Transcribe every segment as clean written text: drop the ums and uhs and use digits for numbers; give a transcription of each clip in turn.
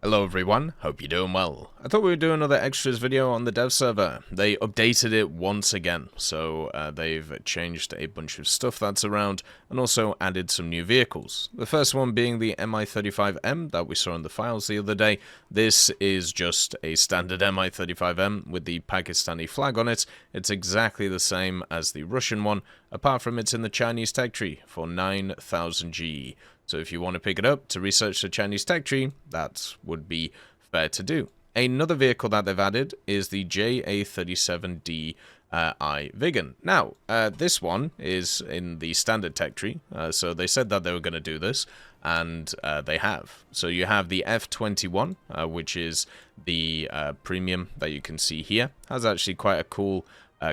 Hello everyone, hope you're doing well. I thought we would do another extras video on the dev server. They updated it once again, so they've changed a bunch of stuff that's around and also added some new vehicles. The first one being the Mi-35M that we saw in the files the other day. This is just a standard Mi-35M with the Pakistani flag on it. It's exactly the same as the Russian one, apart from it's in the Chinese tech tree for 9,000 GE. So if you want to pick it up to research the Chinese tech tree, that would be fair to do. Another vehicle that they've added is the JA37D Viggen. Now, this one is in the standard tech tree, so they said that they were going to do this, and they have. So you have the F21, which is the premium that you can see here. Has actually quite a cool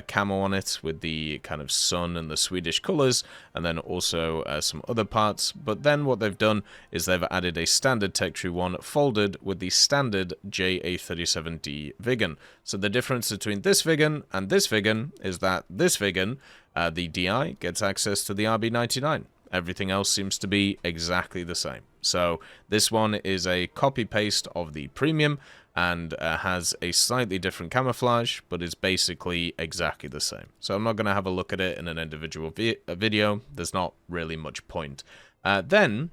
camo on it with the kind of sun and the Swedish colors, and then also some other parts. But then what they've done is they've added a standard tech tree one folded with the standard JA37D Viggen. So the difference between this Viggen and this Viggen is that this Viggen, the DI, gets access to the RB99. Everything else seems to be exactly the same. So this one is a copy-paste of the premium and has a slightly different camouflage, but is basically exactly the same. So I'm not going to have a look at it in an individual video. There's not really much point. Then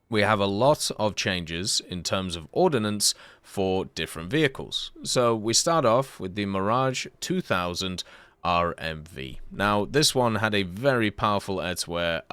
we have a lot of changes in terms of ordnance for different vehicles. So we start off with the Mirage 2000 RMV. Now, this one had a very powerful air-to-air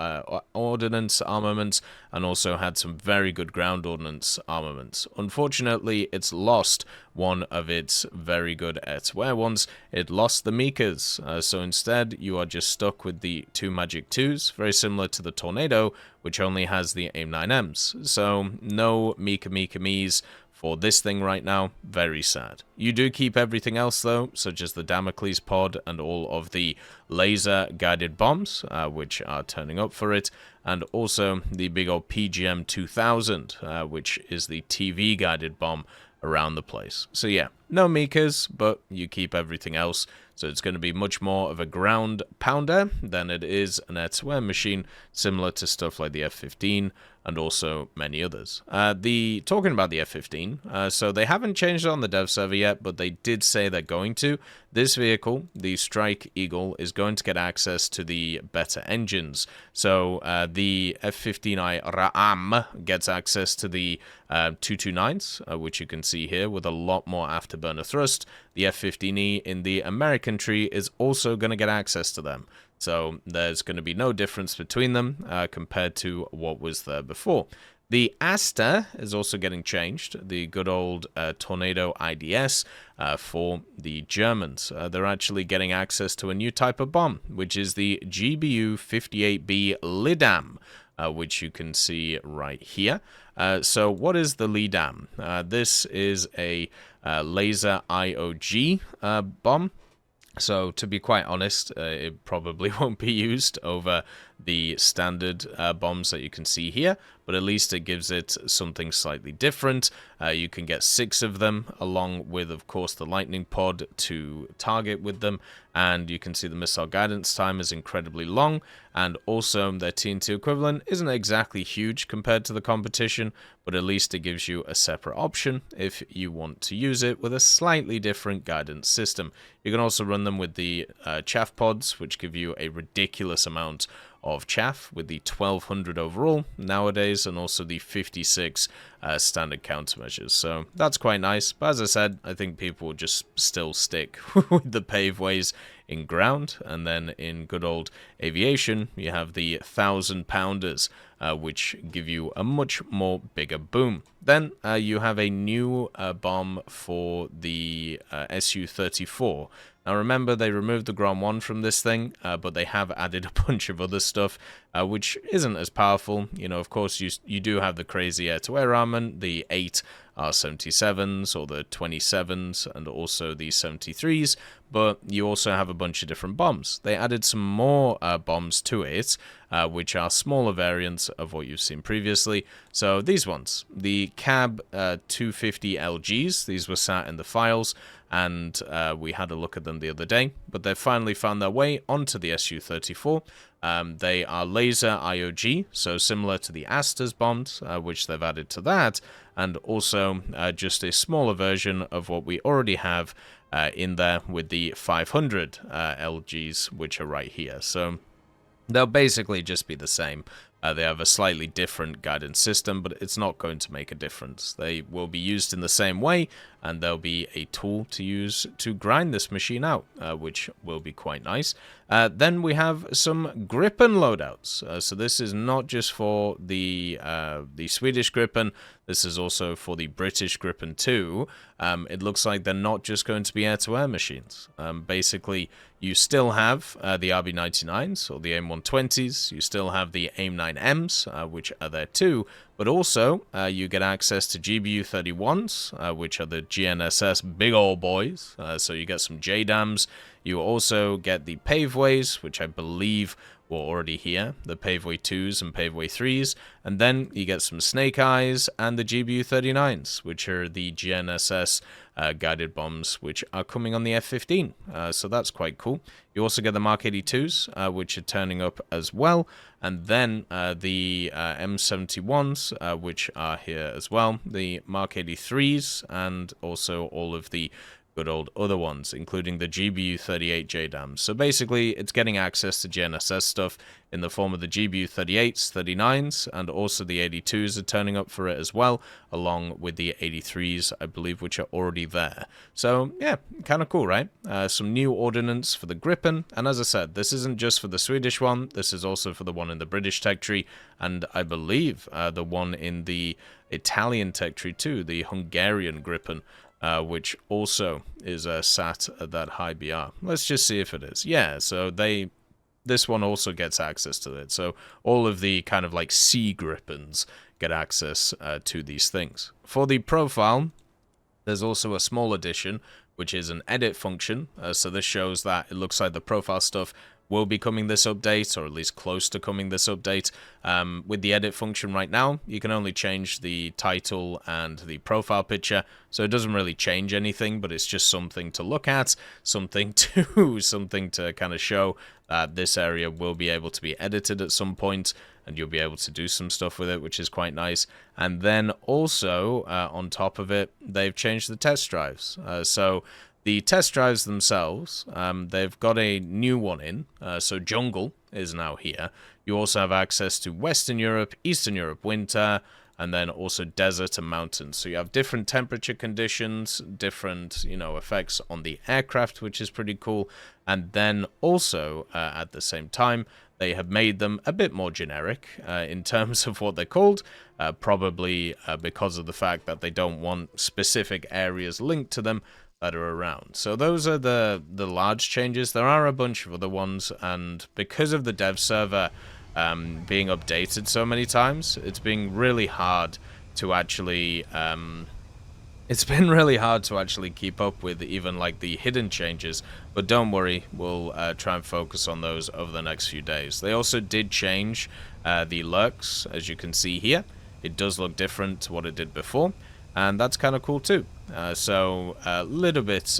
ordnance armament and also had some very good ground ordnance armaments. Unfortunately, it's lost one of its very good air-to-air ones. It lost the Mikas, so instead you are just stuck with the two Magic 2s, very similar to the Tornado, which only has the AIM-9Ms. So no Mikas for this thing right now. Very sad. You do keep everything else though, such as the Damocles pod and all of the laser guided bombs, which are turning up for it, and also the big old PGM 2000, which is the TV guided bomb around the place. So yeah, no Mikas, but you keep everything else. So it's going to be much more of a ground pounder than it is an air-to-air machine, similar to stuff like the F-15 and also many others. Talking about the F-15, so they haven't changed it on the dev server yet, but they did say they're going to. This vehicle, the Strike Eagle, is going to get access to the better engines. So the F-15I Ram gets access to the 229s, which you can see here with a lot more afterburner thrust. The F-15E in the American tree is also going to get access to them. So there's going to be no difference between them compared to what was there before. The Aster is also getting changed, the good old Tornado IDS for the Germans. They're actually getting access to a new type of bomb, which is the GBU-58B Lidam, which you can see right here. So what is the Lidam? This is a laser IOG bomb. So to be quite honest, it probably won't be used over the standard bombs that you can see here, but at least it gives it something slightly different. You can get 6 of them, along with, of course, the lightning pod to target with them, and you can see the missile guidance time is incredibly long, and also their TNT equivalent isn't exactly huge compared to the competition, but at least it gives you a separate option if you want to use it with a slightly different guidance system. You can also run them with the chaff pods, which give you a ridiculous amount of chaff with the 1200 overall nowadays, and also the 56 standard countermeasures. So that's quite nice. But as I said, I think people will just still stick with the paveways in ground, and then in good old aviation, you have the 1000-pounders, which give you a much more bigger boom. Then you have a new bomb for the Su-34. Now remember, they removed the Grom 1 from this thing, but they have added a bunch of other stuff, which isn't as powerful. You know, of course, you do have the crazy air-to-air armament, the 8 R-77s or the 27s, and also the 73s, but you also have a bunch of different bombs. They added some more bombs to it, which are smaller variants of what you've seen previously. So these ones, the Cab 250 LGs, these were sat in the files. and we had a look at them the other day, but they've finally found their way onto the Su-34. They are laser IOG, so similar to the Asta's bombs, which they've added to that, and also just a smaller version of what we already have in there with the 500 LGs, which are right here. So they'll basically just be the same. They have a slightly different guidance system, but it's not going to make a difference. They will be used in the same way, and they'll be a tool to use to grind this machine out, which will be quite nice. Then we have some Gripen loadouts. So this is not just for the Swedish Gripen, this is also for the British Gripen too. It looks like they're not just going to be air-to-air machines. Basically, you still have the RB99s or the AIM-120s, you still have the AIM-9Ms, which are there too, but also you get access to GBU-31s, which are the GNSS big old boys, so you get some JDAMs. You also get the Paveways, which I believe were already here, the Paveway 2s and Paveway 3s, and then you get some Snake Eyes and the GBU-39s, which are the GNSS guided bombs, which are coming on the F-15, so that's quite cool. You also get the Mark 82s, which are turning up as well, and then the M71s, which are here as well, the Mark 83s, and also all of the good old other ones, including the GBU-38 JDAMs. So basically, it's getting access to GNSS stuff in the form of the GBU-38s, 39s, and also the 82s are turning up for it as well, along with the 83s, I believe, which are already there. So, yeah, kind of cool, right? Some new ordnance for the Gripen, and as I said, this isn't just for the Swedish one, this is also for the one in the British tech tree, and I believe the one in the Italian tech tree too, the Hungarian Gripen, which also is sat at that high BR. Let's just see if it is. Yeah, so this one also gets access to it. So all of the kind of like sea Gripens get access to these things. For the profile, there's also a small addition, which is an edit function. So this shows that it looks like the profile stuff will be coming this update, or at least close to coming this update. With the edit function right now, you can only change the title and the profile picture, so it doesn't really change anything, but it's just something to look at, something to kind of show that this area will be able to be edited at some point, and you'll be able to do some stuff with it, which is quite nice. And then also, on top of it, they've changed the test drives. So the test drives themselves, they've got a new one in, so Jungle is now here. You also have access to Western Europe, Eastern Europe winter, and then also desert and mountains. So you have different temperature conditions, different, effects on the aircraft, which is pretty cool. And then also, at the same time, they have made them a bit more generic in terms of what they're called, probably because of the fact that they don't want specific areas linked to them that are around. So those are the large changes. There are a bunch of other ones, and because of the dev server being updated so many times, it's been really hard to actually keep up with even like the hidden changes, but don't worry, we'll try and focus on those over the next few days. They also did change the lurks, as you can see here. It does look different to what it did before, and that's kind of cool too. So a little bit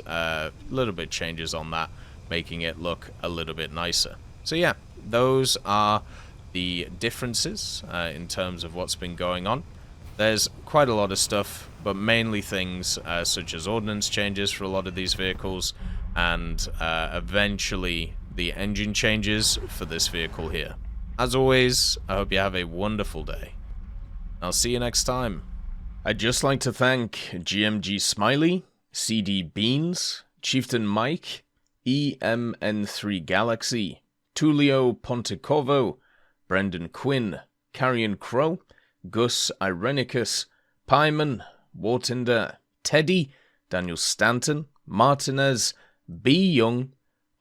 changes on that, making it look a little bit nicer. So yeah, those are the differences in terms of what's been going on. There's quite a lot of stuff, but mainly things such as ordnance changes for a lot of these vehicles, and eventually the engine changes for this vehicle here. As always, I hope you have a wonderful day. I'll see you next time. I'd just like to thank GMG Smiley, CD Beans, Chieftain Mike, EMN3 Galaxy, Tulio Pontecovo, Brendan Quinn, Carrion Crow, Gus Irenicus, Pyman, Wartinder, Teddy, Daniel Stanton, Martinez, B. Young,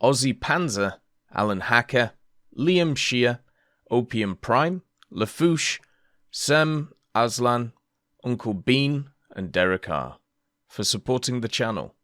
Ozzy Panzer, Alan Hacker, Liam Shear, Opium Prime, Lafouche, Sem, Aslan, Uncle Bean, and Derek R. for supporting the channel.